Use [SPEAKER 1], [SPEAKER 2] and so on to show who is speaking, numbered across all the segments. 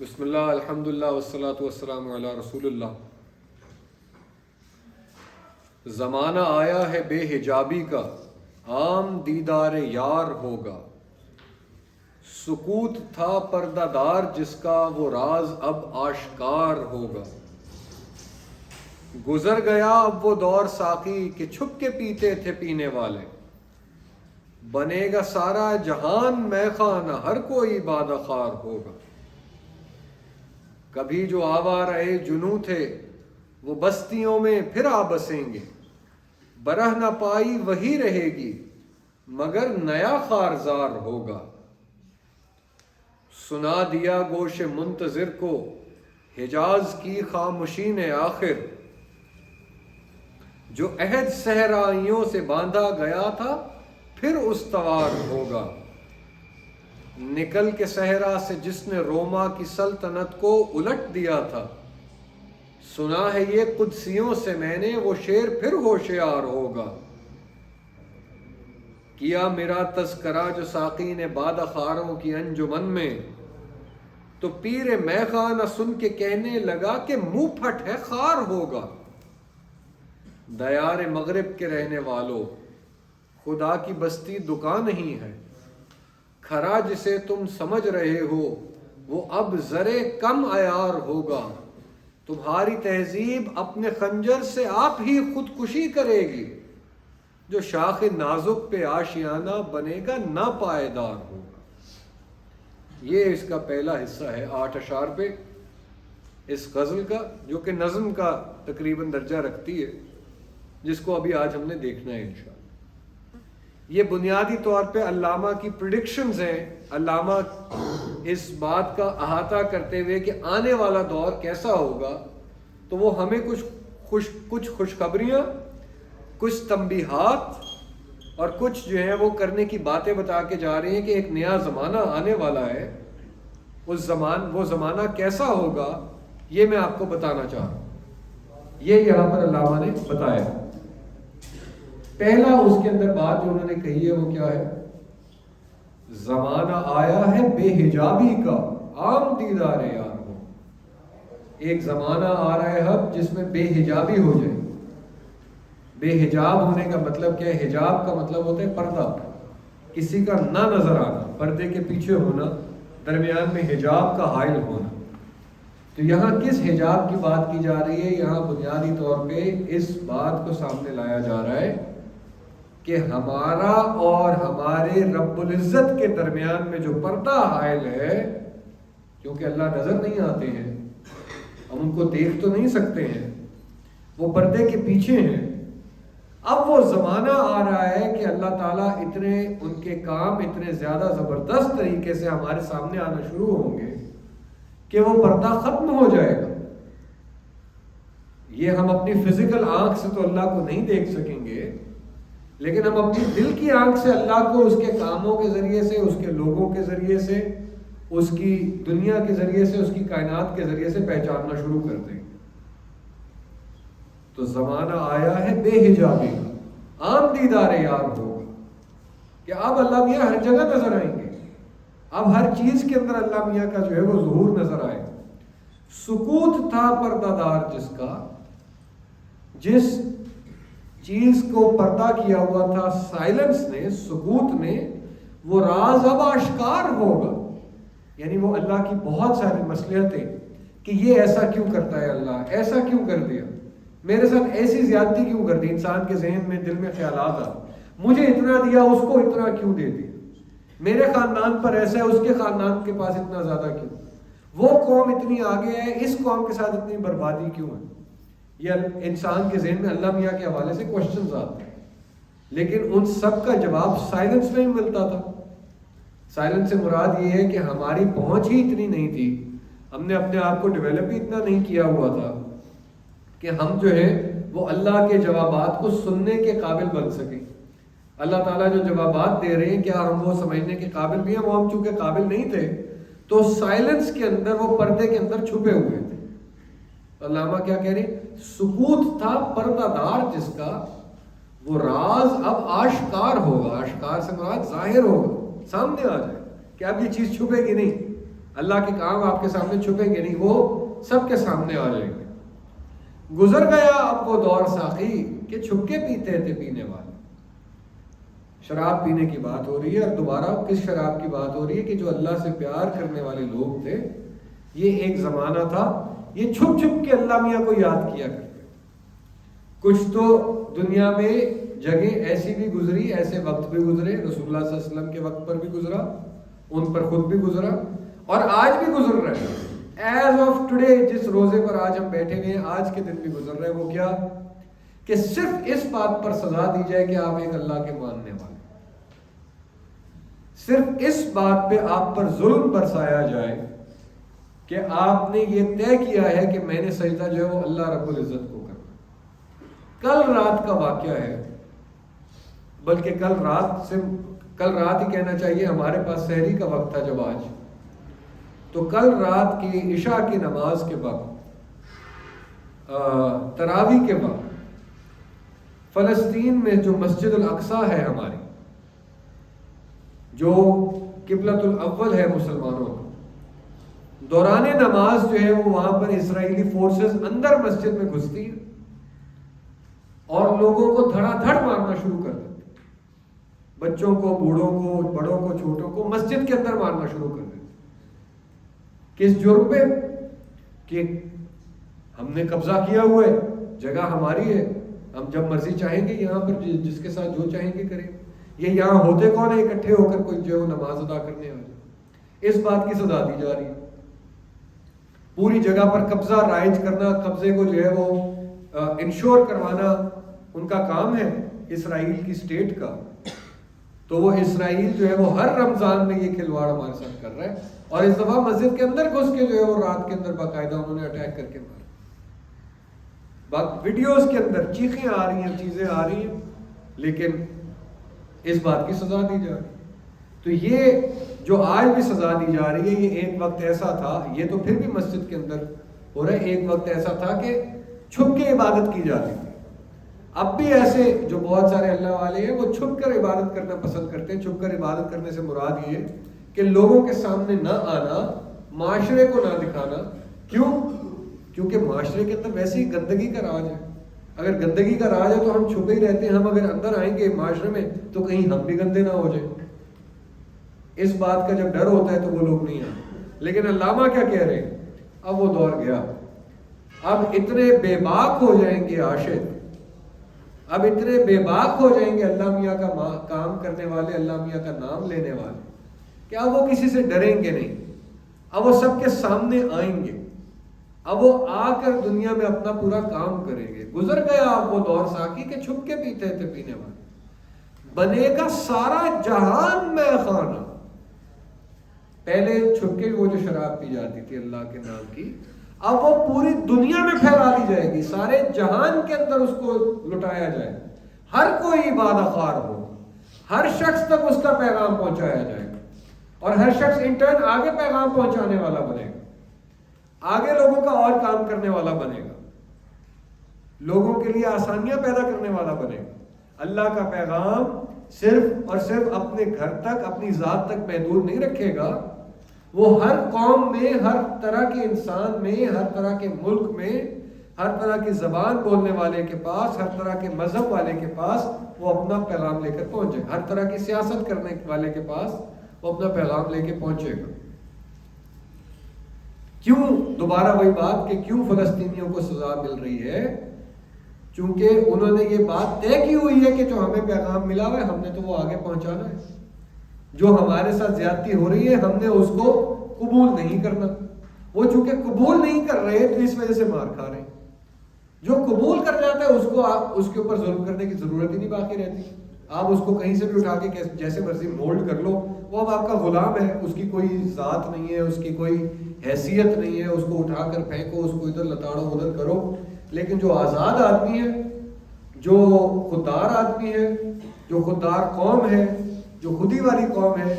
[SPEAKER 1] بسم اللہ الحمدللہ والصلاۃ والسلام علی رسول اللہ۔ زمانہ آیا ہے بے حجابی کا، عام دیدار یار ہوگا۔ سکوت تھا پردہ دار جس کا، وہ راز اب آشکار ہوگا۔ گزر گیا اب وہ دور ساقی کہ چھپ کے پیتے تھے پینے والے۔ بنے گا سارا جہان مے خانہ، ہر کوئی بادہ خوار ہوگا۔ کبھی جو آوارہ جنوں تھے وہ بستیوں میں پھر آ بسیں گے۔ برہ نہ پائی وہی رہے گی مگر نیا خارزار ہوگا۔ سنا دیا گوش منتظر کو حجاز کی خاموشی نے آخر، جو عہد صحرائیوں سے باندھا گیا تھا پھر استوار ہوگا۔ نکل کے صحرا سے جس نے روما کی سلطنت کو الٹ دیا تھا، سنا ہے یہ قدسیوں سے میں نے، وہ شیر پھر ہوشیار ہوگا۔ کیا میرا تذکرہ جو ساقی نے بادہ خاروں کی انجمن میں، تو پیر مے خانہ سن کے کہنے لگا کہ منہ پھٹ ہے خار ہوگا۔ دیار مغرب کے رہنے والوں، خدا کی بستی دکان نہیں ہے۔ کھرا جسے تم سمجھ رہے ہو وہ اب زرے کم عیار ہوگا۔ تمہاری تہذیب اپنے خنجر سے آپ ہی خودکشی کرے گی، جو شاخ نازک پہ آشیانہ بنے گا نا پائیدار ہوگا۔ یہ اس کا پہلا حصہ ہے 8 اشعار پہ اس غزل کا، جو کہ نظم کا تقریباً درجہ رکھتی ہے، جس کو ابھی آج ہم نے دیکھنا ہے انشاءاللہ۔ یہ بنیادی طور پہ علامہ کی پریڈکشنز ہیں۔ علامہ اس بات کا احاطہ کرتے ہوئے کہ آنے والا دور کیسا ہوگا، تو وہ ہمیں کچھ خوشخبریاں، کچھ تنبیہات اور کچھ جو ہیں وہ کرنے کی باتیں بتا کے جا رہے ہیں کہ ایک نیا زمانہ آنے والا ہے۔ وہ زمانہ کیسا ہوگا یہ میں آپ کو بتانا چاہ رہا ہوں۔ یہ یہاں پر علامہ نے بتایا۔ پہلا اس کے اندر بات جو انہوں نے کہی ہے وہ کیا ہے؟ زمانہ آیا ہے بے حجابی کا، عام دیدار یار ہو۔ ایک زمانہ آ رہا ہے اب جس میں بے حجابی ہو جائے۔ بے حجاب ہونے کا مطلب کیا ہے؟ حجاب کا مطلب ہوتا ہے پردہ، کسی کا نہ نظر آنا، پردے کے پیچھے ہونا، درمیان میں حجاب کا حائل ہونا۔ تو یہاں کس حجاب کی بات کی جا رہی ہے؟ یہاں بنیادی طور پہ اس بات کو سامنے لایا جا رہا ہے کہ ہمارا اور ہمارے رب العزت کے درمیان میں جو پردہ حائل ہے، کیونکہ اللہ نظر نہیں آتے ہیں، ہم ان کو دیکھ تو نہیں سکتے ہیں، وہ پردے کے پیچھے ہیں۔ اب وہ زمانہ آ رہا ہے کہ اللہ تعالیٰ ان کے کام اتنے زیادہ زبردست طریقے سے ہمارے سامنے آنا شروع ہوں گے کہ وہ پردہ ختم ہو جائے گا۔ یہ ہم اپنی فزیکل آنکھ سے تو اللہ کو نہیں دیکھ سکیں گے، لیکن ہم اپنی دل کی آنکھ سے اللہ کو اس کے کاموں کے ذریعے سے، اس کے لوگوں کے ذریعے سے، اس کی دنیا کے ذریعے سے، اس کی کائنات کے ذریعے سے پہچاننا شروع کر دیں گے۔ تو زمانہ آیا ہے بے حجابی کا، عام دیدار یار ہوگا، کہ اب اللہ میاں ہر جگہ نظر آئیں گے۔ اب ہر چیز کے اندر اللہ میاں کا جو ہے وہ ظہور نظر آئے۔ سکوت تھا پردہ دار جس کا، جس چیز کو پردہ کیا ہوا تھا سائلنس نے، سکوت نے، وہ راز اب آشکار ہوگا۔ یعنی وہ اللہ کی بہت ساری مصلحتیں کہ یہ ایسا کیوں کرتا ہے، اللہ ایسا کیوں کر دیا، میرے ساتھ ایسی زیادتی کیوں کر دی۔ انسان کے ذہن میں، دل میں خیالات آ، مجھے اتنا دیا اس کو اتنا کیوں دے دیا، میرے خاندان پر ایسا ہے اس کے خاندان کے پاس اتنا زیادہ کیوں، وہ قوم اتنی آگے ہے اس قوم کے ساتھ اتنی بربادی کیوں ہے۔ یہ انسان کے ذہن میں اللہ میاں کے حوالے سے کوشچنز آتے ہیں، لیکن ان سب کا جواب سائلنس میں ہی ملتا تھا۔ سائلنس سے مراد یہ ہے کہ ہماری پہنچ ہی اتنی نہیں تھی، ہم نے اپنے آپ کو ڈیولپ ہی اتنا نہیں کیا ہوا تھا کہ ہم جو ہے وہ اللہ کے جوابات کو سننے کے قابل بن سکیں۔ اللہ تعالیٰ جو جوابات دے رہے ہیں کیا ہم وہ سمجھنے کے قابل بھی ہیں؟ وہ ہم چونکہ قابل نہیں تھے تو سائلنس کے اندر، وہ پردے کے اندر چھپے ہوئے تھے۔ علامہ کیا کہہ رہے ہیں؟ سکوت تھا پردہ دار جس کا، وہ راز اب آشکار ہوگا۔ آشکار سے مراد ظاہر ہوگا، سامنے آ جائے کہ اب یہ چیز چھپے گی نہیں، اللہ کے کام آپ کے سامنے چھپیں گے نہیں، وہ سب کے سامنے آ جائیں گے۔ گزر گیا اب وہ دور ساقی کہ چھپ کے پیتے تھے پینے والے۔ شراب پینے کی بات ہو رہی ہے، اور دوبارہ کس شراب کی بات ہو رہی ہے کہ جو اللہ سے پیار کرنے والے لوگ تھے، یہ ایک زمانہ تھا یہ چھپ چھپ کے اللہ میاں کو یاد کیا کرتے۔ کچھ تو دنیا میں جگہیں ایسی بھی گزری، ایسے وقت بھی گزرے، رسول اللہ صلی اللہ علیہ وسلم کے وقت پر بھی گزرا، ان پر خود بھی گزرا، اور آج بھی گزر رہا ہے۔ ایز آف ٹوڈے جس روزے پر آج ہم بیٹھے ہوئے ہیں، آج کے دن بھی گزر رہے ہیں، وہ کیا کہ صرف اس بات پر سزا دی جائے کہ آپ ایک اللہ کے ماننے والے، صرف اس بات پہ آپ پر ظلم برسایا جائے کہ آپ نے یہ طے کیا ہے کہ میں نے سجدہ جو ہے وہ اللہ رب العزت کو کرنا۔ کل رات کا واقعہ ہے، بلکہ کل رات ہی کہنا چاہیے، ہمارے پاس سحری کا وقت تھا جب آج، تو کل رات کی عشاء کی نماز کے وقت، تراویح کے وقت، فلسطین میں جو مسجد الاقصی ہے ہماری، جو قبلۃ الاول ہے مسلمانوں کا، دوران نماز جو ہے وہ وہاں پر اسرائیلی فورسز اندر مسجد میں گھستی ہیں اور لوگوں کو دھڑا دھڑ مارنا شروع کر دیتے، بچوں کو، بوڑھوں کو، بڑوں کو، چھوٹوں کو مسجد کے اندر مارنا شروع کر دیتے۔ کس جرم پہ؟ کہ ہم نے قبضہ کیا ہوا ہے، جگہ ہماری ہے، ہم جب مرضی چاہیں گے یہاں پر جس کے ساتھ جو چاہیں گے کریں۔ یہ یہاں ہوتے کون ہیں اکٹھے ہو کر کوئی جو ہے نماز ادا کرنے آ جائے؟ اس بات کی سزا دی جا رہی ہے۔ پوری جگہ پر قبضہ رائج کرنا، قبضے کو جو ہے وہ انشور کروانا ان کا کام ہے، اسرائیل کی اسٹیٹ کا۔ تو وہ اسرائیل جو ہے وہ ہر رمضان میں یہ کھلواڑ ہمارے ساتھ کر رہا ہے، اور اس دفعہ مسجد کے اندر گھس کے جو ہے وہ رات کے اندر باقاعدہ انہوں نے اٹیک کر کے مارا۔ ویڈیوز کے اندر چیخیں آ رہی ہیں، چیزیں آ رہی ہیں، لیکن اس بات کی سزا دی جا رہی ہے۔ تو یہ جو آج بھی سزا دی جا رہی ہے، یہ ایک وقت ایسا تھا، یہ تو پھر بھی مسجد کے اندر ہو رہا ہے، ایک وقت ایسا تھا کہ چھپ کے عبادت کی جاتی تھی۔ اب بھی ایسے جو بہت سارے اللہ والے ہیں وہ چھپ کر عبادت کرنا پسند کرتے ہیں۔ چھپ کر عبادت کرنے سے مراد یہ کہ لوگوں کے سامنے نہ آنا، معاشرے کو نہ دکھانا۔ کیوں؟ کیونکہ معاشرے کے اندر ویسے ہی گندگی کا راج ہے۔ اگر گندگی کا راج ہے تو ہم چھپے ہی رہتے ہیں، ہم اگر اندر آئیں گے معاشرے میں تو کہیں ہم بھی گندے نہ ہو جائیں۔ اس بات کا جب ڈر ہوتا ہے تو وہ لوگ نہیں آتے۔ لیکن علامہ کیا کہہ رہے ہیں؟ اب وہ دور گیا، اب اتنے بے باک ہو جائیں گے عاشق، اب اتنے بے باک ہو جائیں گے اللہ میاں کا کام کرنے والے، اللہ میاں کا نام لینے والے، کہ اب وہ کسی سے ڈریں گے نہیں، اب وہ سب کے سامنے آئیں گے، اب وہ آ کر دنیا میں اپنا پورا کام کریں گے۔ گزر گیا اب وہ دور ساقی کہ چھپ کے پیتے تھے پینے والے، بنے گا سارا جہان میں خانہ۔ پہلے چھپ کے وہ جو شراب پی جاتی تھی اللہ کے نام کی، اب وہ پوری دنیا میں پھیلا دی جائے گی، سارے جہان کے اندر اس کو لٹایا جائے، ہر کوئی عبادت خوار ہو، ہر شخص تک اس کا پیغام پہنچایا جائے گا، اور ہر شخص انٹرن آگے پیغام پہنچانے والا بنے گا، آگے لوگوں کا اور کام کرنے والا بنے گا، لوگوں کے لیے آسانیاں پیدا کرنے والا بنے گا۔ اللہ کا پیغام صرف اور صرف اپنے گھر تک، اپنی ذات تک محدود نہیں رکھے گا، وہ ہر قوم میں، ہر طرح کے انسان میں، ہر طرح کے ملک میں، ہر طرح کی زبان بولنے والے کے پاس، ہر طرح کے مذہب والے کے پاس وہ اپنا پیغام لے کر پہنچے، ہر طرح کی سیاست کرنے والے کے پاس وہ اپنا پیغام لے کے پہنچے گا۔ کیوں؟ دوبارہ وہی بات کہ کیوں فلسطینیوں کو سزا مل رہی ہے؟ چونکہ انہوں نے یہ بات طے کی ہوئی ہے کہ جو ہمیں پیغام ملا ہوا ہے ہم نے تو وہ آگے پہنچانا ہے، جو ہمارے ساتھ زیادتی ہو رہی ہے ہم نے اس کو قبول نہیں کرنا۔ وہ چونکہ قبول نہیں کر رہے تو اس وجہ سے مار کھا رہے ہیں۔ جو قبول کر جاتا ہے اس کو آپ اس کے اوپر ظلم کرنے کی ضرورت ہی نہیں باقی رہتی۔ آپ اس کو کہیں سے بھی اٹھا کے جیسے مرضی مولڈ کر لو، وہ اب آپ کا غلام ہے، اس کی کوئی ذات نہیں ہے، اس کی کوئی حیثیت نہیں ہے، اس کو اٹھا کر پھینکو، اس کو ادھر لتاڑو ادھر کرو۔ لیکن جو آزاد آدمی ہے، جو خوددار آدمی ہے، جو خوددار قوم ہے، جو خودی والی قوم ہے،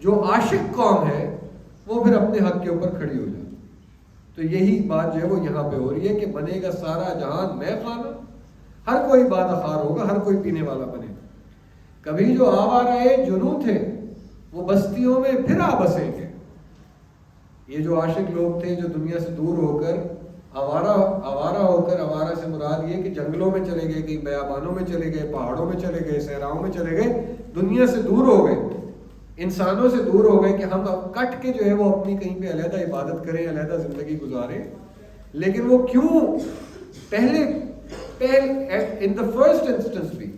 [SPEAKER 1] جو عاشق قوم ہے، وہ پھر اپنے حق کے اوپر کھڑی ہو جاتی۔ تو یہی بات جو ہے وہ یہاں پہ ہو رہی ہے کہ بنے گا سارا جہان میں خانہ، ہر کوئی عبادت خوار ہوگا، ہر کوئی پینے والا بنے گا۔ کبھی جو آوارہ جنوں تھے وہ بستیوں میں پھر آ بسیں گے، یہ جو عاشق لوگ تھے جو دنیا سے دور ہو کر آوارہ ہو کر، آوارہ سے مراد یہ کہ جنگلوں میں چلے گئے، کہیں بیابانوں میں چلے گئے، پہاڑوں میں چلے گئے، صحراؤں میں چلے گئے، دنیا سے دور ہو گئے، انسانوں سے دور ہو گئے کہ ہم اب کٹ کے جو ہے وہ اپنی کہیں پہ علیحدہ عبادت کریں، علیحدہ زندگی گزاریں. لیکن وہ کیوں پہلے ان دا فرسٹ انسٹنس بھی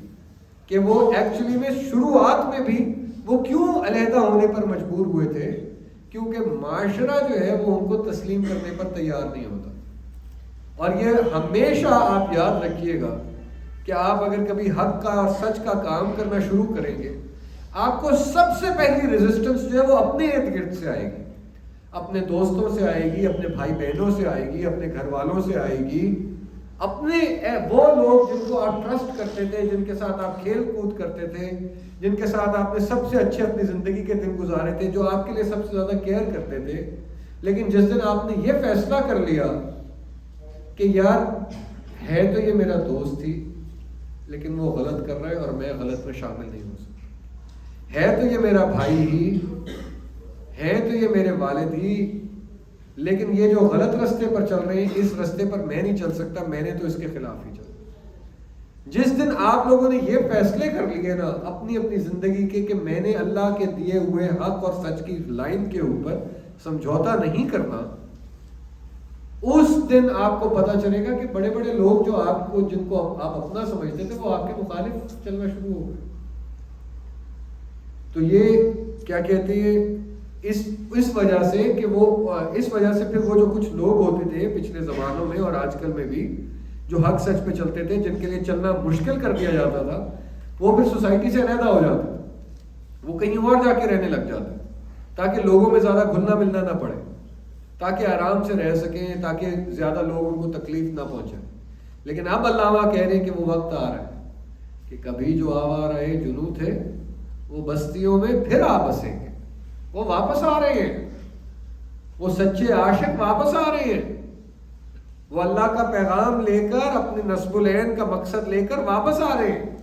[SPEAKER 1] کہ وہ ایکچولی میں شروعات میں بھی وہ کیوں علیحدہ ہونے پر مجبور ہوئے تھے؟ کیونکہ معاشرہ جو ہے وہ ان کو تسلیم کرنے پر تیار نہیں ہوتا. اور یہ ہمیشہ آپ یاد رکھیے گا کہ آپ اگر کبھی حق کا اور سچ کا کام کرنا شروع کریں گے، آپ کو سب سے پہلی ریزسٹنس جو ہے وہ اپنے ارد گرد سے آئے گی، اپنے دوستوں سے آئے گی، اپنے بھائی بہنوں سے آئے گی، اپنے گھر والوں سے آئے گی، اپنے وہ لوگ جن کو آپ ٹرسٹ کرتے تھے، جن کے ساتھ آپ کھیل کود کرتے تھے، جن کے ساتھ آپ نے سب سے اچھے اپنی زندگی کے دن گزارے تھے، جو آپ کے لیے سب سے زیادہ کیئر کرتے تھے. لیکن جس دن آپ نے یہ فیصلہ کر لیا کہ یار ہے تو یہ میرا دوست ہی لیکن وہ غلط کر رہا ہے اور میں غلط میں شامل نہیں ہو سکتا، ہے تو یہ میرا بھائی ہی، ہے تو یہ میرے والد ہی، لیکن یہ جو غلط رستے پر چل رہے ہیں اس رستے پر میں نہیں چل سکتا، میں نے تو اس کے خلاف ہی چلنا. جس دن آپ لوگوں نے یہ فیصلے کر لیے نا اپنی اپنی زندگی کے کہ میں نے اللہ کے دیے ہوئے حق اور سچ کی لائن کے اوپر سمجھوتا نہیں کرنا، اس دن آپ کو پتا چلے گا کہ بڑے بڑے لوگ جو آپ کو جن کو آپ اپنا سمجھتے تھے وہ آپ کے مخالف چلنا شروع ہو گئے. تو یہ کیا کہتے ہیں اس وجہ سے کہ وہ اس وجہ سے پھر وہ جو کچھ لوگ ہوتے تھے پچھلے زمانوں میں اور آج کل میں بھی جو حق سچ پہ چلتے تھے، جن کے لیے چلنا مشکل کر دیا جاتا تھا، وہ پھر سوسائٹی سے علیحدہ ہو جاتے، وہ کہیں اور جا کے رہنے لگ جاتے تاکہ لوگوں میں زیادہ گھلنا ملنا نہ پڑے، تاکہ آرام سے رہ سکیں، تاکہ زیادہ لوگ ان کو تکلیف نہ پہنچائیں. لیکن اب علامہ کہہ رہے ہیں کہ وہ وقت آ رہا ہے کہ کبھی جو آوارہ جنوں تھے وہ بستیوں میں پھر آ بسیں گے، وہ واپس آ رہے ہیں، وہ سچے عاشق واپس آ رہے ہیں، وہ اللہ کا پیغام لے کر اپنے نصب العین کا مقصد لے کر واپس آ رہے ہیں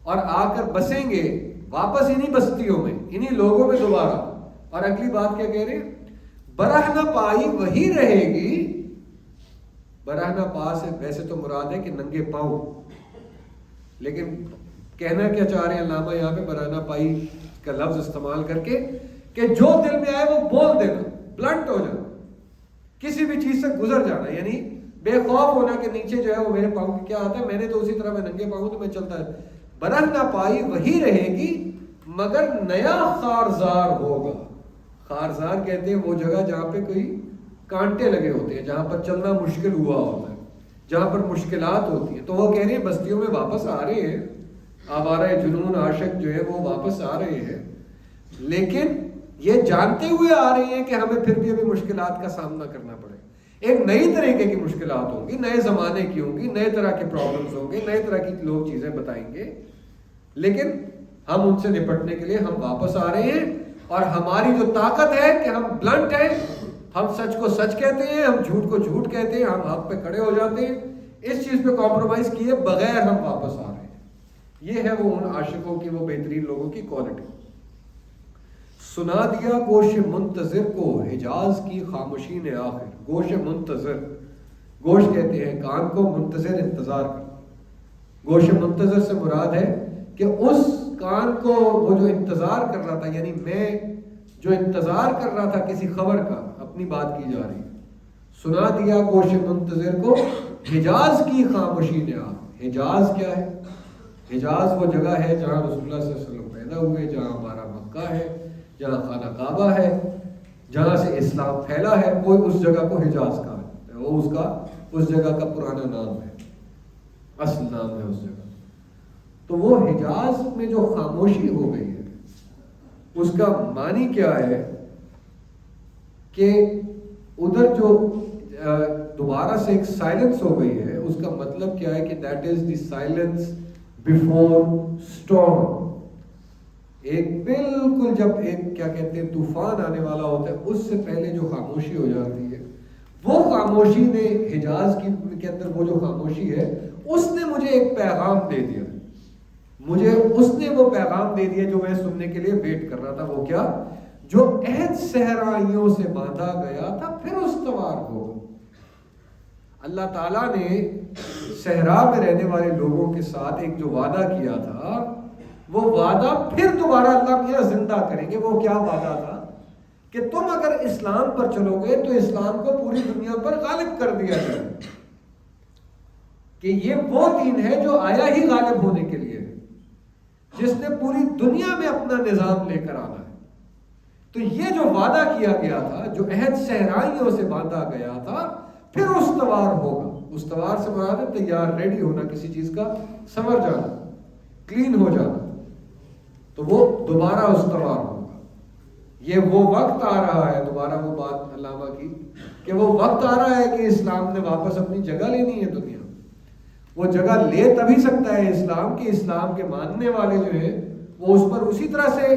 [SPEAKER 1] اور آ کر بسیں گے واپس انہی بستیوں میں، انہی لوگوں میں دوبارہ. اور اگلی بات کیا کہہ رہے ہیں؟ برہ نہ پائی وہی رہے گی. برہ نہ پا سے ویسے تو مراد ہے کہ ننگے پاؤں، لیکن کہنا کیا چاہ رہے ہیں علامہ یہاں پہ برہ نہ پائی کا لفظ استعمال کر کے کہ جو دل میں آئے وہ بول دینا، بلنٹ ہو جانا، کسی بھی چیز سے گزر جانا، یعنی بے خوف ہونا کہ نیچے جو ہے وہ میرے پاؤں کی کیا آتا ہے، میں نے تو اسی طرح میں ننگے پاؤں تو میں چلتا ہے. برہ نہ پائی وہی رہے گی مگر نیا خارزار ہوگا. خارزار کہتے ہیں وہ جگہ جہاں پہ کوئی کانٹے لگے ہوتے ہیں، جہاں پر چلنا مشکل ہوا ہوتا ہے، جہاں پر مشکلات ہوتی ہیں. تو وہ کہہ رہے ہیں بستیوں میں واپس آ رہے ہیں، آوارہ جنون عاشق جو ہے وہ واپس آ رہے ہیں، لیکن یہ جانتے ہوئے آ رہے ہیں کہ ہمیں پھر بھی ابھی مشکلات کا سامنا کرنا پڑے. ایک نئی طریقے کی مشکلات ہوں گی، نئے زمانے کی ہوں گی، نئے طرح کے پرابلمز ہوں گے، نئے طرح کی لوگ چیزیں بتائیں گے، لیکن ہم ان سے نپٹنے کے لیے ہم واپس آ رہے ہیں. اور ہماری جو طاقت ہے کہ ہم بلنٹ ہیں، ہم سچ کو سچ کہتے ہیں، ہم جھوٹ کو جھوٹ کہتے ہیں، ہم حق پہ کھڑے ہو جاتے ہیں، اس چیز پہ کمپرومائز کیے بغیر ہم واپس آ رہے ہیں. یہ ہے وہ ان عاشقوں کی، وہ بہترین لوگوں کی کوالٹی. سنا دیا گوش منتظر کو حجاز کی خاموشی نے آخر. گوش منتظر، گوش کہتے ہیں کان کو، منتظر انتظار کرنا. گوش منتظر سے مراد ہے کہ اس کان کو وہ جو انتظار کر رہا تھا، یعنی میں جو انتظار کر رہا تھا کسی خبر کا، اپنی بات کی جا رہی ہے. سنا دیا گوش منتظر کو حجاز کی خاموشی نے آخر. حجاز کیا ہے؟ حجاز وہ جگہ ہے جہاں رسول اللہ صلی اللہ علیہ وسلم پیدا ہوئے، جہاں ہمارا مکہ ہے، جہاں خانہ کعبہ ہے، جہاں سے اسلام پھیلا ہے، وہ اس جگہ کو حجاز کہا جاتا ہے. وہ اس جگہ کا پرانا نام ہے، اصل نام ہے اس جگہ. تو وہ حجاز میں جو خاموشی ہو گئی ہے اس کا معنی کیا ہے کہ ادھر جو دوبارہ سے ایک سائلنس ہو گئی ہے، اس کا مطلب کیا ہے کہ that is the silence before storm. ایک بالکل جب ایک کیا کہتے ہیں طوفان آنے والا ہوتا ہے، اس سے پہلے جو خاموشی ہو جاتی ہے، وہ خاموشی نے حجاز کی کے اندر وہ جو خاموشی ہے اس نے مجھے ایک پیغام دے دیا. مجھے اس نے وہ پیغام دے دیا جو میں سننے کے لیے ویٹ کر رہا تھا. وہ کیا؟ جو عہد صحرائیوں سے باندھا گیا تھا پھر استوار ہوگا۔ اللہ تعالیٰ نے صحرا میں رہنے والے لوگوں کے ساتھ ایک جو وعدہ کیا تھا، وہ وعدہ پھر دوبارہ اللہ میاں زندہ کریں گے۔ وہ کیا وعدہ تھا؟ کہ تم اگر اسلام پر چلو گے تو اسلام کو پوری دنیا پر غالب کر دیا جائے، کہ یہ وہ دین ہے جو آیا ہی غالب ہونے کے لیے، جس نے پوری دنیا میں اپنا نظام لے کر آنا ہے۔ تو یہ جو وعدہ کیا گیا تھا، جو عہد صحرائیوں سے باندھا گیا تھا، پھر استوار ہوگا۔ استوار سے مراد ہے تیار، ریڈی ہونا، کسی چیز کا سنور جانا، کلین ہو جانا، تو وہ دوبارہ استوار ہوگا۔ یہ وہ وقت آ رہا ہے، دوبارہ وہ بات علامہ کی، کہ وہ وقت آ رہا ہے کہ اسلام نے واپس اپنی جگہ لینی ہے دنیا۔ وہ جگہ لے تبھی سکتا ہے اسلام، کہ اسلام کے ماننے والے جو ہیں وہ اس پر اسی طرح سے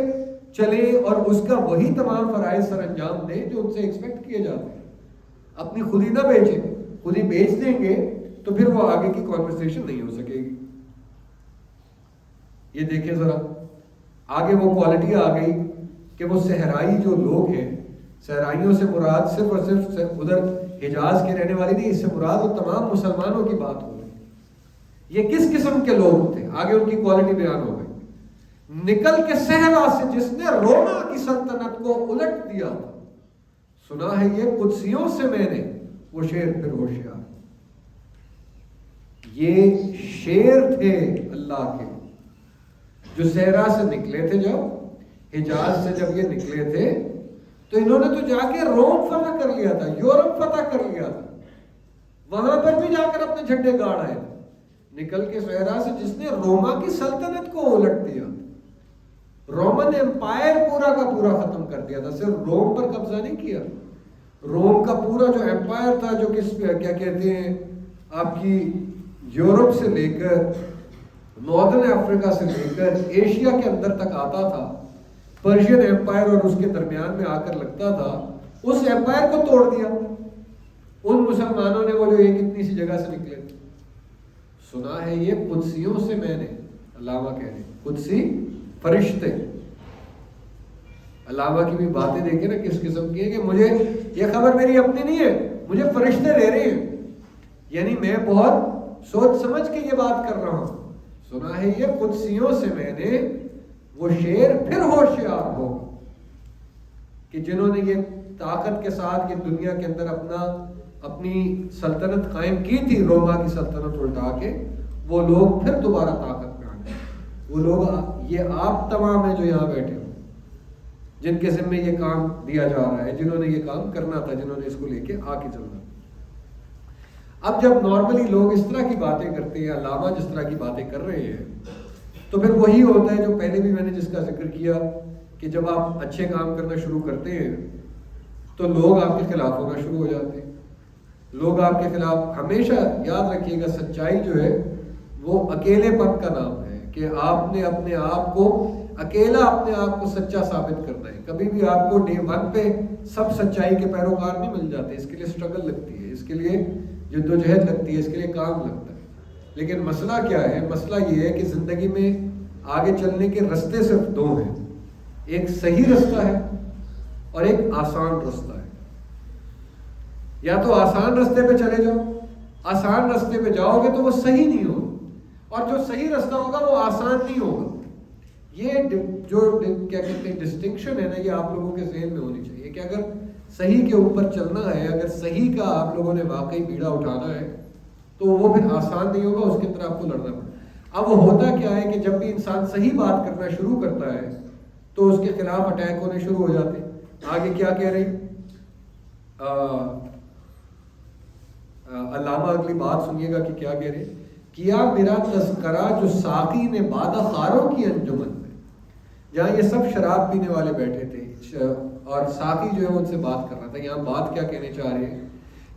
[SPEAKER 1] چلے اور اس کا وہی تمام فرائض سر انجام دیں جو ان سے ایکسپیکٹ کیے جاتے ہیں۔ اپنی خود ہی نہ بیچیں، خود ہی بیچ دیں گے تو پھر وہ آگے کی کانورسیشن نہیں ہو سکے گی۔ یہ دیکھیں ذرا آگے وہ کوالٹی آ گئی کہ وہ صحرائی جو لوگ ہیں، صحرائیوں سے مراد صرف اور صرف ادھر حجاز کے رہنے والی نہیں، اس سے مراد وہ تمام مسلمانوں کی بات ہو رہی ہے۔ یہ کس قسم کے لوگ تھے؟ آگے ان کی کوالٹی بیان ہو گئی۔ نکل کے صحرا سے جس نے روما کی سلطنت کو الٹ دیا تھا، سنا ہے یہ قدسیوں سے میں نے، وہ شیر پھر ہوشیار۔ یہ شیر تھے اللہ کے جو صحرا سے نکلے تھے، جب حجاز سے جب یہ نکلے تھے تو انہوں نے تو جا کے روم فتح کر لیا تھا، یورپ فتح کر لیا تھا، وہاں پر بھی جا کر اپنے جھنڈے گاڑ آئے تھے۔ نکل کے صحرا سے جس نے روما کی سلطنت کو الٹ دیا، رومن امپائر پورا کا پورا ختم کر دیا تھا، صرف روم پر قبضہ نہیں کیا، روم کا پورا جو امپائر تھا، جو کیا کہتے ہیں آپ کی یورپ سے لے کر ناردرن افریقہ سے لے کر ایشیا کے اندر تک آتا تھا، پرشین امپائر اور اس کے درمیان میں آ کر لگتا تھا، اس امپائر کو توڑ دیا ان مسلمانوں نے، وہ جو ایک اتنی سی جگہ سے نکلے تھے۔ سنا ہے یہ قدسیوں سے میں نے، علامہ کہہ رہے ہیں قدسی فرشتے۔ علامہ کی بھی باتیں دیکھیں نا کس قسم کی ہے، کہ مجھے یہ خبر میری اپنی نہیں ہے، مجھے فرشتے دے رہے ہیں، یعنی میں بہت سوچ سمجھ کے یہ بات کر رہا ہوں۔ سنا ہے یہ قدسیوں سے میں نے، وہ شیر پھر ہوشیار ہو، کہ جنہوں نے یہ طاقت کے ساتھ کہ دنیا کے اندر اپنی سلطنت قائم کی تھی، روما کی سلطنت الٹا کے، وہ لوگ پھر دوبارہ طاقت میں آ گئے۔ وہ لوگ یہ آپ تمام ہیں جو یہاں بیٹھے ہو، جن کے ذمہ یہ کام دیا جا رہا ہے، جنہوں نے یہ کام کرنا تھا، جنہوں نے اس کو لے کے آ کے چلنا۔ اب جب نارملی لوگ اس طرح کی باتیں کرتے ہیں، علامہ جس طرح کی باتیں کر رہے ہیں، تو پھر وہی ہوتا ہے جو پہلے بھی میں نے جس کا ذکر کیا، کہ جب آپ اچھے کام کرنا شروع کرتے ہیں تو لوگ آپ کے خلاف ہونا شروع ہو جاتے ہیں۔ لوگ آپ کے خلاف، ہمیشہ یاد رکھیے گا، سچائی جو ہے وہ اکیلے پن کا نام ہے، کہ آپ نے اپنے آپ کو اکیلا اپنے آپ کو سچا ثابت کرنا ہے۔ کبھی بھی آپ کو ڈے ون پہ سب سچائی کے پیروکار نہیں مل جاتے، اس کے لیے اسٹرگل لگتی ہے، اس کے لیے جدوجہد لگتی ہے، اس کے لیے کام لگتا ہے۔ لیکن مسئلہ کیا ہے؟ مسئلہ یہ ہے کہ زندگی میں آگے چلنے کے رستے صرف دو ہیں، ایک صحیح رستہ ہے اور ایک آسان رستہ ہے۔ یا تو آسان رستے پہ چلے جاؤ، آسان رستے پہ جاؤ گے تو وہ صحیح نہیں ہوگا، اور جو صحیح رستہ ہوگا وہ آسان نہیں ہوگا۔ یہ جو کیا کہتے ہیں ڈسٹنکشن ہے نا، یہ آپ لوگوں کے ذہن میں ہونی چاہیے، کہ اگر صحیح کے اوپر چلنا ہے، اگر صحیح کا آپ لوگوں نے واقعی بیڑا اٹھانا ہے تو وہ پھر آسان نہیں ہوگا، اس کے اندر آپ کو لڑنا پڑے۔ اب وہ ہوتا کیا ہے کہ جب بھی انسان صحیح بات کرنا شروع کرتا ہے تو اس کے خلاف اٹیک ہونے شروع ہو جاتے ہیں۔ آگے کیا کہہ رہی علامہ، اگلی بات سنیے گا کہ کیا کہہ رہے، کیا میرا تذکرہ جو ساقی نے بادہ خاروں کی انجمن میں، جہاں یہ سب شراب پینے والے بیٹھے تھے اور ساقی جو ہے ان سے بات کر رہا تھا، یہاں بات کیا کہنے چاہ رہے ہیں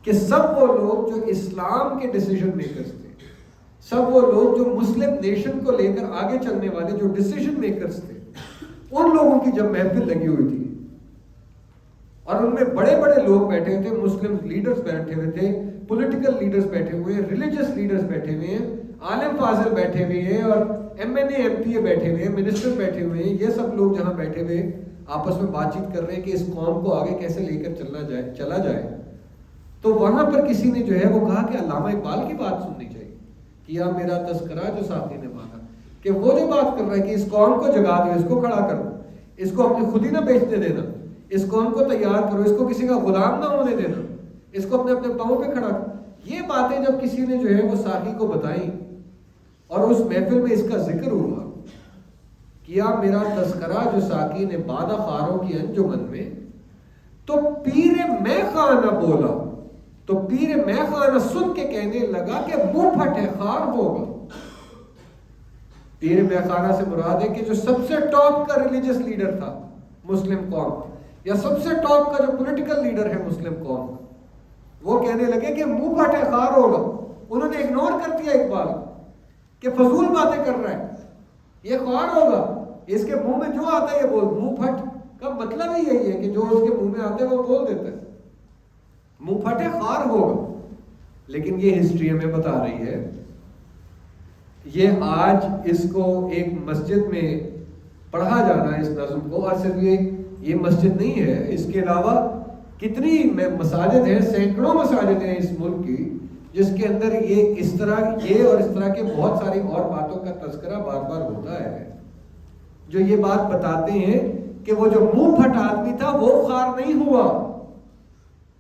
[SPEAKER 1] کہ سب وہ لوگ جو اسلام کے ڈیسیژن میکرز تھے، سب وہ لوگ جو مسلم نیشن کو لے کر آگے چلنے والے جو ڈیسیژن میکرز تھے، ان لوگوں کی جب محفل لگی ہوئی تھی اور ان میں بڑے بڑے لوگ بیٹھے تھے، مسلم لیڈرز بیٹھے ہوئے تھے، پولیٹیکل لیڈرز بیٹھے ہوئے ہیں، ریلیجس لیڈرز بیٹھے ہوئے ہیں، عالم فاضل بیٹھے ہوئے ہیں، اور M N A M P A بیٹھے ہوئے ہیں، منسٹر بیٹھے ہوئے ہیں، یہ سب لوگ جہاں بیٹھے ہوئے آپس میں بات چیت کر رہے ہیں کہ اس قوم کو آگے کیسے لے کر چلا جائے، تو وہاں پر کسی نے جو ہے وہ کہا کہ علامہ اقبال کی بات سننی چاہیے، کیا میرا تذکرہ جو ساقی نے مانگا، کہ وہ جو بات کر رہا ہے کہ اس قوم کو جگا دو، اس کو کھڑا کرو، اس کو اپنی خود ہی نہ بیچنے دینا، اس قوم کو تیار کرو، اس کو کسی کا غلام نہ ہونے دینا، اس کو اپنے پاؤں پہ کھڑا کرو. یہ باتیں جب کسی نے جو ہے وہ ساقی کو بتائیں اور اس محفل میں اس کا ذکر ہوا، کیا میرا تذکرہ جو ساقی نے بادہ خاروں کی انجمن میں، تو پیر میں خانہ بولا، تو پیر میں خانہ سن کے کہنے لگا کہ منہ پھٹے خار ہوگا. پیر میں خانہ سے مراد ہے کہ جو سب سے ٹاپ کا ریلیجس لیڈر تھا مسلم قوم، یا سب سے ٹاپ کا جو پولیٹیکل لیڈر ہے مسلم قوم، وہ کہنے لگے کہ منہ پھٹے خار ہوگا. انہوں نے اگنور کر دیا اقبال کہ فضول باتیں کر رہا ہے، یہ خار ہوگا، اس کے منہ میں جو آتا ہے یہ بول. منہ پھٹ کا مطلب ہی یہی ہے کہ جو اس کے منہ میں آتا ہے وہ بول دیتا ہے، منہ پھٹے خار ہوگا. لیکن یہ ہسٹری ہمیں بتا رہی ہے، یہ آج اس کو ایک مسجد میں پڑھا جانا اس نظم کو، اور صرف یہ مسجد نہیں ہے، اس کے علاوہ کتنی مساجد ہیں، سینکڑوں مساجد ہیں اس ملک کی، جس کے اندر یہ اس طرح کے بہت ساری اور باتوں کا تذکرہ بار بار ہوتا ہے، جو یہ بات بتاتے ہیں کہ وہ جو منہ پھٹ آدمی تھا وہ خار نہیں ہوا،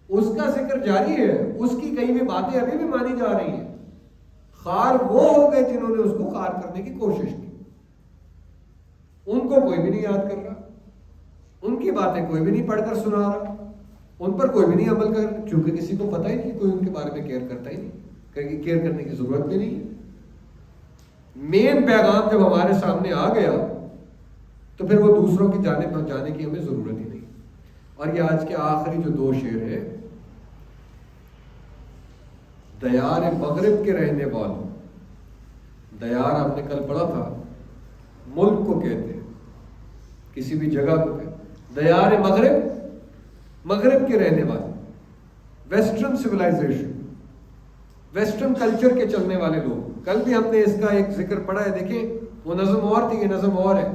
[SPEAKER 1] اس کا ذکر جاری ہے، اس کی کئی بھی باتیں ابھی بھی مانی جا رہی ہیں. خار وہ ہو گئے جنہوں نے اس کو خار کرنے کی کوشش کی، ان کو کوئی بھی نہیں یاد کر رہا، ان کی باتیں کوئی بھی نہیں پڑھ کر سنا رہا، ان پر کوئی بھی نہیں عمل کر، چونکہ کسی کو پتہ ہی نہیں، کوئی ان کے بارے میں کیئر کرتا ہی نہیں، کیئر کرنے کی ضرورت بھی نہیں. مین پیغام جب ہمارے سامنے آ گیا تو پھر وہ دوسروں کی جانب پہنچانے کی ہمیں ضرورت ہی نہیں. اور یہ آج کے آخری جو 2 شعر ہے، دیار مغرب کے رہنے والوں، دیار آپ نے کل پڑھا تھا ملک کو کہتے ہیں، کسی بھی جگہ کو کہتے، دیار مغرب کے رہنے والے، ویسٹرن سویلائزیشن، ویسٹرن کلچر کے چلنے والے لوگ. کل بھی ہم نے اس کا ایک ذکر پڑھا ہے، دیکھیں وہ نظم اور تھی، یہ نظم اور ہے،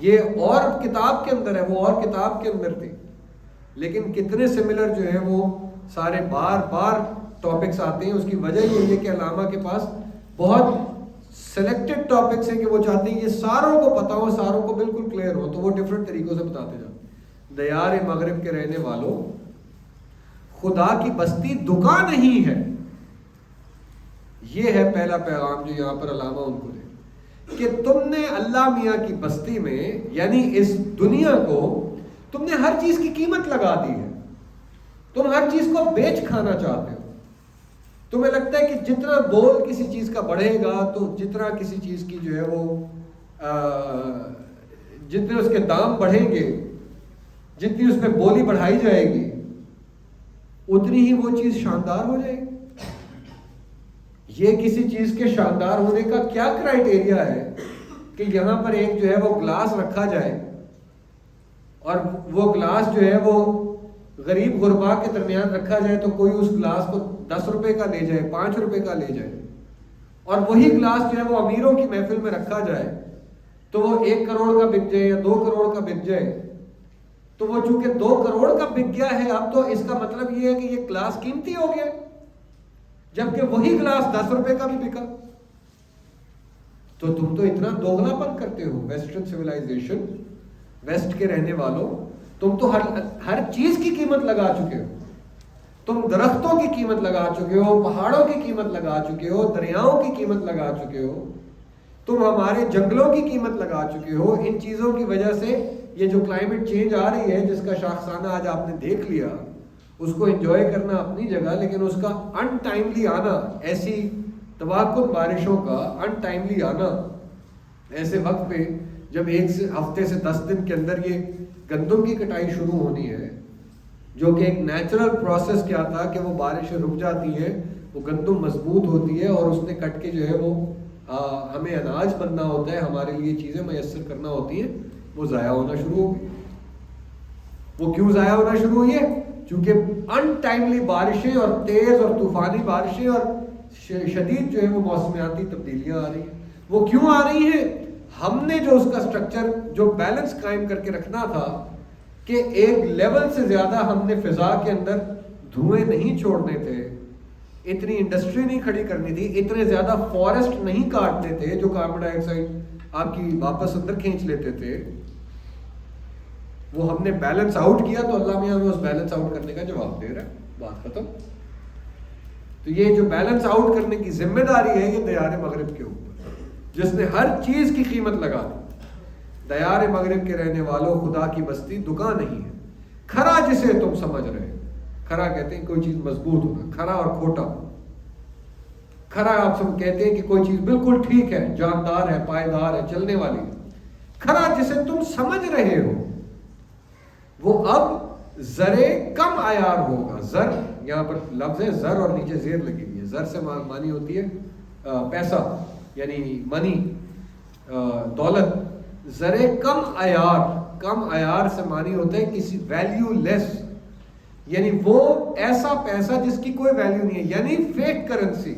[SPEAKER 1] یہ اور کتاب کے اندر ہے، وہ اور کتاب کے اندر تھی، لیکن کتنے سملر جو ہے وہ سارے بار بار ٹاپکس آتے ہیں. اس کی وجہ یہ ہے کہ علامہ کے پاس بہت سلیکٹڈ ٹاپکس ہیں کہ وہ چاہتے ہیں یہ ساروں کو پتہ ہو، ساروں کو بالکل کلیئر ہو، تو وہ ڈفرینٹ طریقوں سے بتاتے جاتے. دیار مغرب کے رہنے والوں، خدا کی بستی دکان نہیں ہے. یہ ہے پہلا پیغام جو یہاں پر علامہ ان کو دے، کہ تم نے اللہ میاں کی بستی میں، یعنی اس دنیا کو تم نے ہر چیز کی قیمت لگا دی ہے، تم ہر چیز کو بیچ کھانا چاہتے ہو. تمہیں لگتا ہے کہ جتنا بول کسی چیز کا بڑھے گا، تو جتنا کسی چیز کی جو ہے وہ جتنے اس کے دام بڑھیں گے، جتنی اس پہ بولی بڑھائی جائے گی، اتنی ہی وہ چیز شاندار ہو جائے گی. یہ کسی چیز کے شاندار ہونے کا کیا کرائٹیریا ہے کہ یہاں پر ایک جو ہے وہ گلاس رکھا جائے، اور وہ گلاس جو ہے وہ غریب غربا کے درمیان رکھا جائے، تو کوئی اس گلاس کو 10 روپے کا لے جائے، 5 روپے کا لے جائے، اور وہی گلاس جو ہے وہ امیروں کی محفل میں رکھا جائے تو وہ 1 کروڑ کا بک جائے یا 2 کروڑ کا بک جائے. تو وہ چونکہ 2 کروڑ کا بک گیا ہے، اب تو اس کا مطلب یہ ہے کہ یہ گلاس قیمتی ہو گیا، جبکہ وہی گلاس 10 روپے کا بھی بکا. تو تم تو اتنا دوگلا پن کرتے ہو. ویسٹرن سویلائزیشن، ویسٹ کے رہنے والوں، تم تو ہر چیز کی قیمت لگا چکے ہو. تم درختوں کی قیمت لگا چکے ہو، پہاڑوں کی قیمت لگا چکے ہو، دریاؤں کی قیمت لگا چکے ہو، تم ہمارے جنگلوں کی قیمت لگا چکے ہو. ان چیزوں کی وجہ سے یہ جو کلائمیٹ چینج آ رہی ہے، جس کا شاخسانہ آج آپ نے دیکھ لیا، اس کو انجوائے کرنا اپنی جگہ، لیکن اس کا ان ٹائملی آنا، ایسی توقع بارشوں کا ان ٹائملی آنا، ایسے وقت پہ جب 1 ہفتے سے 10 دن کے اندر یہ گندم کی کٹائی شروع ہونی ہے، جو کہ ایک نیچرل پروسیس کیا تھا کہ وہ بارشیں رک جاتی ہیں، وہ گندم مضبوط ہوتی ہے، اور اس نے کٹ کے جو ہے وہ ہمیں اناج بننا ہوتا ہے، ہمارے لیے چیزیں میسر کرنا ہوتی ہیں، وہ ضائع ہونا شروع ہو گئی. وہ کیوں ضائع ہونا شروع ہوئی ہے؟ چونکہ ان ٹائملی بارشیں اور تیز اور طوفانی بارشیں اور شدید جو ہے وہ موسمیاتی تبدیلیاں آ رہی ہیں. وہ کیوں آ رہی ہیں؟ ہم نے جو اس کا سٹرکچر، جو بیلنس قائم کر کے رکھنا تھا، کہ ایک لیول سے زیادہ ہم نے فضا کے اندر دھوئیں نہیں چھوڑنے تھے، اتنی انڈسٹری نہیں کھڑی کرنی تھی، اتنے زیادہ فارسٹ نہیں کاٹنے تھے جو کاربن ڈائی آکسائڈ آپ کی واپس اندر کھینچ لیتے تھے، وہ ہم نے بیلنس آؤٹ کیا تو اللہ میاں ہمیں اس بیلنس آؤٹ کرنے کا جواب دے رہا ہے. بات ختم. تو یہ جو بیلنس آؤٹ کرنے کی ذمہ داری ہے یہ دیار مغرب کے اوپر، جس نے ہر چیز کی قیمت لگا دی. دیار مغرب کے رہنے والوں، خدا کی بستی دکان نہیں ہے. کھرا جسے تم سمجھ رہے، کھرا کہتے ہیں کوئی چیز مضبوط ہوگا، کھرا اور کھوٹا. کھرا آپ سب کہتے ہیں کہ کوئی چیز بالکل ٹھیک ہے، جاندار ہے، پائیدار ہے، چلنے والی ہے. کھرا جسے تم سمجھ رہے ہو وہ اب زرے کم عیار ہوگا. زر یہاں پر لفظ ہے زر اور نیچے زیر لگی ہوئی ہے. زر سے معنی ہوتی ہے پیسہ، یعنی منی، دولت. زرے کم عیار، کم عیار سے معنی ہوتا ہے کسی ویلیو لیس، یعنی وہ ایسا پیسہ جس کی کوئی ویلیو نہیں ہے، یعنی فیک کرنسی.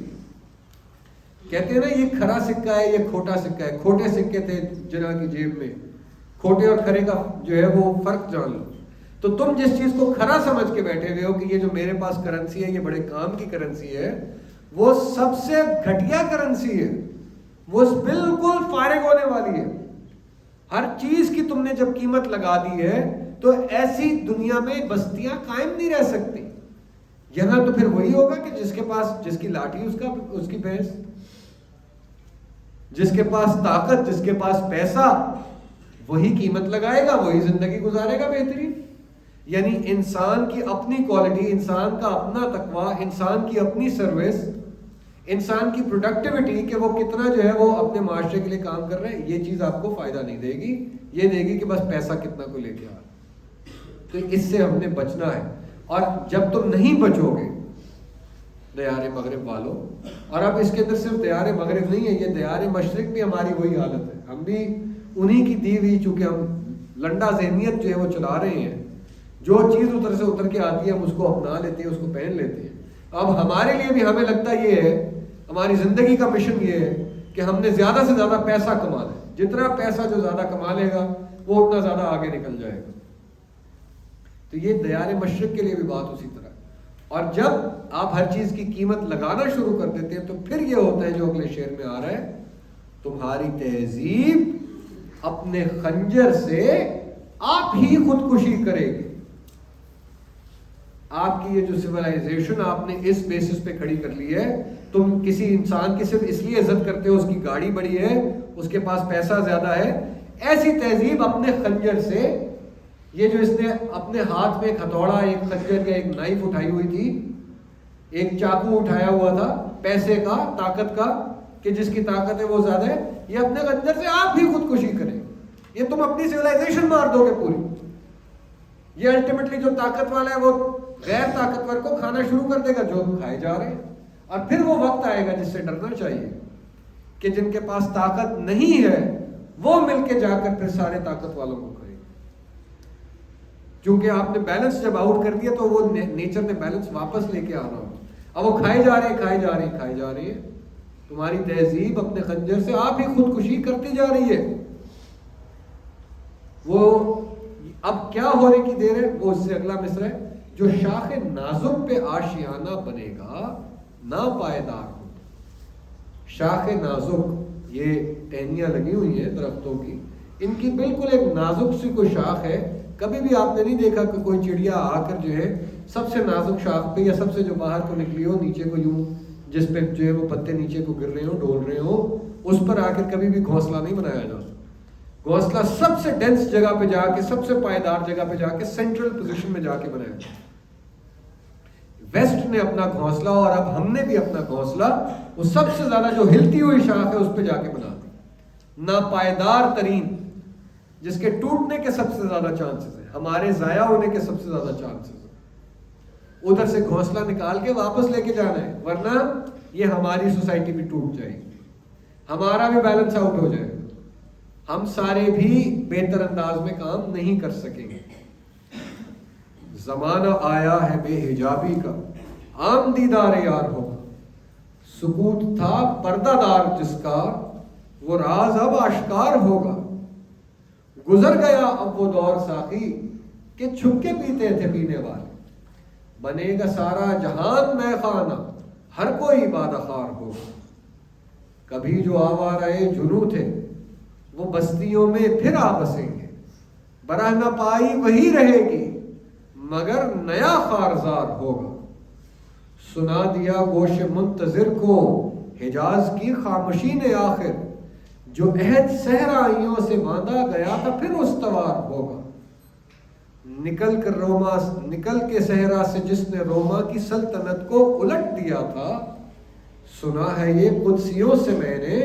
[SPEAKER 1] کہتے ہیں نا یہ کھرا سکہ ہے، یہ کھوٹا سکہ ہے. کھوٹے سکے تھے جناح کی جیب میں، کھوٹے اور کھرے کا جو ہے وہ فرق جان لو. تو تم جس چیز کو کھرا سمجھ کے بیٹھے ہوئے ہو کہ یہ جو میرے پاس کرنسی ہے یہ بڑے کام کی کرنسی ہے، وہ سب سے گھٹیا کرنسی ہے، وہ بالکل فارغ ہونے والی ہے. ہر چیز کی تم نے جب قیمت لگا دی ہے تو ایسی دنیا میں بستیاں قائم نہیں رہ سکتی. یہاں تو پھر وہی ہوگا کہ جس کے پاس، جس کی لاٹھی اس کی بھینس، جس کے پاس طاقت، جس کے پاس پیسہ، وہی قیمت لگائے گا، وہی زندگی گزارے گا بہترین. یعنی انسان کی اپنی کوالٹی، انسان کا اپنا تقویٰ، انسان کی اپنی سروس، انسان کی پروڈکٹیوٹی کہ وہ کتنا جو ہے وہ اپنے معاشرے کے لیے کام کر رہے ہیں، یہ چیز آپ کو فائدہ نہیں دے گی. یہ دے گی کہ بس پیسہ کتنا کو لے کے آ. تو اس سے ہم نے بچنا ہے. اور جب تم نہیں بچو گے دیار مغرب والوں، اور اب اس کے اندر صرف دیار مغرب نہیں ہے، یہ دیار مشرق بھی ہماری وہی حالت ہے. ہم بھی انہی کی دی ہوئی، چونکہ ہم لنڈا ذہنیت جو ہے وہ چلا رہے ہیں، جو چیز ادھر سے اتر کے آتی ہے ہم اس کو اپنا لیتے ہیں، اس کو پہن لیتے ہیں. اب ہمارے لیے بھی ہمیں لگتا یہ ہے، ہماری زندگی کا مشن یہ ہے کہ ہم نے زیادہ سے زیادہ پیسہ کمانا ہے. جتنا پیسہ جو زیادہ کما لے گا وہ اتنا زیادہ آگے نکل جائے گا. تو یہ دیار مشرق کے لیے بھی بات اسی طرح. اور جب آپ ہر چیز کی قیمت لگانا شروع کر دیتے ہیں تو پھر یہ ہوتا ہے جو اگلے شعر میں آ رہا ہے، تمہاری تہذیب اپنے خنجر سے آپ ہی خودکشی کرے گی. آپ کی یہ جو سویلائزیشن آپ نے اس بیسس پہ کھڑی کر لی ہے، تم کسی انسان کی صرف اس لیے عزت کرتے ہو اس کی گاڑی بڑی ہے، اس کے پاس پیسہ زیادہ ہے. ایسی تہذیب اپنے خنجر سے، یہ جو اس نے اپنے ہاتھ میں ایک ہتھوڑا، ایک خنجر یا ایک نائف اٹھائی ہوئی تھی، ایک چاقو اٹھایا ہوا تھا پیسے کا، طاقت کا، کہ جس کی طاقت ہے وہ زیادہ ہے، یہ اپنے خنجر سے آپ ہی خودکشی کرے. یہ تم اپنی سویلائزیشن مار دو گے پوری. یہ الٹیمیٹلی جو طاقت والا ہے وہ غیر طاقتور کو کھانا شروع کر دے گا جو کھائے جا رہے ہیں. اور پھر وہ وقت آئے گا جس سے ڈرنا چاہیے کہ جن کے پاس طاقت نہیں ہے وہ مل کے جا کر پھر سارے طاقت والوں کو کھائے. کیونکہ آپ نے بیلنس جب آؤٹ کر دیا تو وہ نیچر نے بیلنس واپس لے کے آنا ہوتا. اب وہ کھائے جا رہے ہیں، کھائے جا رہے ہیں، کھائے جا رہے ہیں. تمہاری تہذیب اپنے خنجر سے آپ ہی خودکشی کرتی جا رہی ہے. وہ اب کیا ہونے کی دیر ہے، وہ اس سے اگلا مصرع ہے، جو شاخ نازک پہ آشیانہ بنے گا ناپائیدار ہو. شاخ نازک، یہ ٹہنیاں لگی ہوئی ہیں درختوں کی، ان کی بالکل ایک نازک سی کوئی شاخ ہے. کبھی بھی آپ نے نہیں دیکھا کہ کوئی چڑیا آ کر جو ہے سب سے نازک شاخ پہ یا سب سے جو باہر کو نکلی ہو نیچے کو یوں، جس پہ جو ہے وہ پتے نیچے کو گر رہے ہوں، ڈول رہے ہوں، اس پر آ کر کبھی بھی گھونسلہ نہیں بنایا جا سکتا. گھونسلہ سب سے ڈینس جگہ پہ جا کے، سب سے پائیدار جگہ پہ جا کے، سینٹرل پوزیشن میں جا کے بنایا جاتا. ویسٹ نے اپنا گھونسلہ، اور اب ہم نے بھی اپنا گھونسلہ وہ سب سے زیادہ جو ہلتی ہوئی شاخ ہے اس پہ جا کے بنا دی. ناپائیدار ترین، جس کے ٹوٹنے کے سب سے زیادہ چانسز ہیں، ہمارے ضائع ہونے کے سب سے زیادہ چانسز ہیں. ادھر سے گھونسلہ نکال کے واپس لے کے جانا ہے، ورنہ یہ ہماری سوسائٹی بھی ٹوٹ جائے گی، ہمارا بھی بیلنس آؤٹ ہو جائے گا، ہم سارے بھی بہتر انداز میں کام نہیں کر سکیں گے. زمانہ آیا ہے بے حجابی کا، عام دیدار یار ہوگا. سکوت تھا پردہ دار جس کا، وہ راز اب آشکار ہوگا. گزر گیا اب وہ دور ساقی کہ کہ چھپ کے پیتے تھے پینے والے. بنے گا سارا جہان میں خانہ، ہر کوئی بادہ خار ہوگا. کبھی جو آوارہ جنوں تھے وہ بستیوں میں پھر آ بسیں گے. برہ نہ پائی وہی رہے گی مگر نیا خارزار ہوگا. سنا دیا گوش منتظر کو حجاز کی خاموشی نے آخر، جو عہد صحرائیوں سے باندھا گیا تھا پھر استوار ہوگا. نکل کے صحرا سے جس نے روما کی سلطنت کو الٹ دیا تھا، سنا ہے یہ قدسیوں سے میں نے،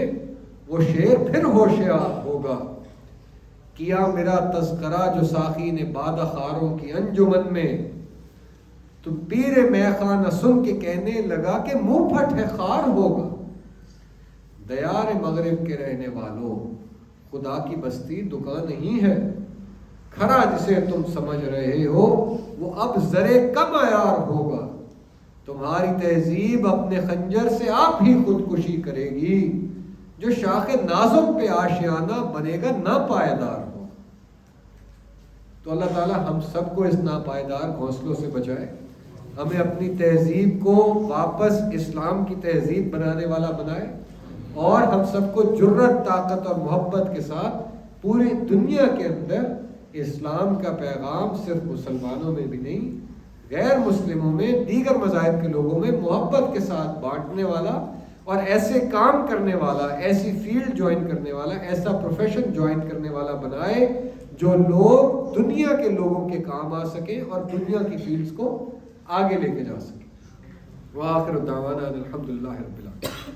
[SPEAKER 1] وہ شعر پھر ہوشیار ہوگا. کیا میرا تذکرہ جو ساقی نے بادہ خاروں کی انجمن میں، تو پیر میخانہ سن کے کہنے لگا کہ منہ پھٹ ہے خار ہوگا. دیار مغرب کے رہنے والوں، خدا کی بستی دکان نہیں ہے. کھرا جسے تم سمجھ رہے ہو وہ اب زرے کم عیار ہوگا. تمہاری تہذیب اپنے خنجر سے آپ ہی خودکشی کرے گی. جو شاخ نازک پہ آشیانہ بنے گا ناپائیدار ہوگا. تو اللہ تعالی ہم سب کو اس ناپائیدار گھونسلوں سے بچائے. ہمیں اپنی تہذیب کو واپس اسلام کی تہذیب بنانے والا بنائے، اور ہم سب کو جرت، طاقت اور محبت کے ساتھ پوری دنیا کے اندر اسلام کا پیغام صرف مسلمانوں میں بھی نہیں، غیر مسلموں میں، دیگر مذاہب کے لوگوں میں محبت کے ساتھ بانٹنے والا، اور ایسے کام کرنے والا، ایسی فیلڈ جوائن کرنے والا، ایسا پروفیشن جوائن کرنے والا بنائے جو لوگ دنیا کے لوگوں کے کام آ سکیں اور دنیا کی فیلڈز کو آگے لے کے جا سکیں. وآخر دعوانا الحمدللہ رب العالمین.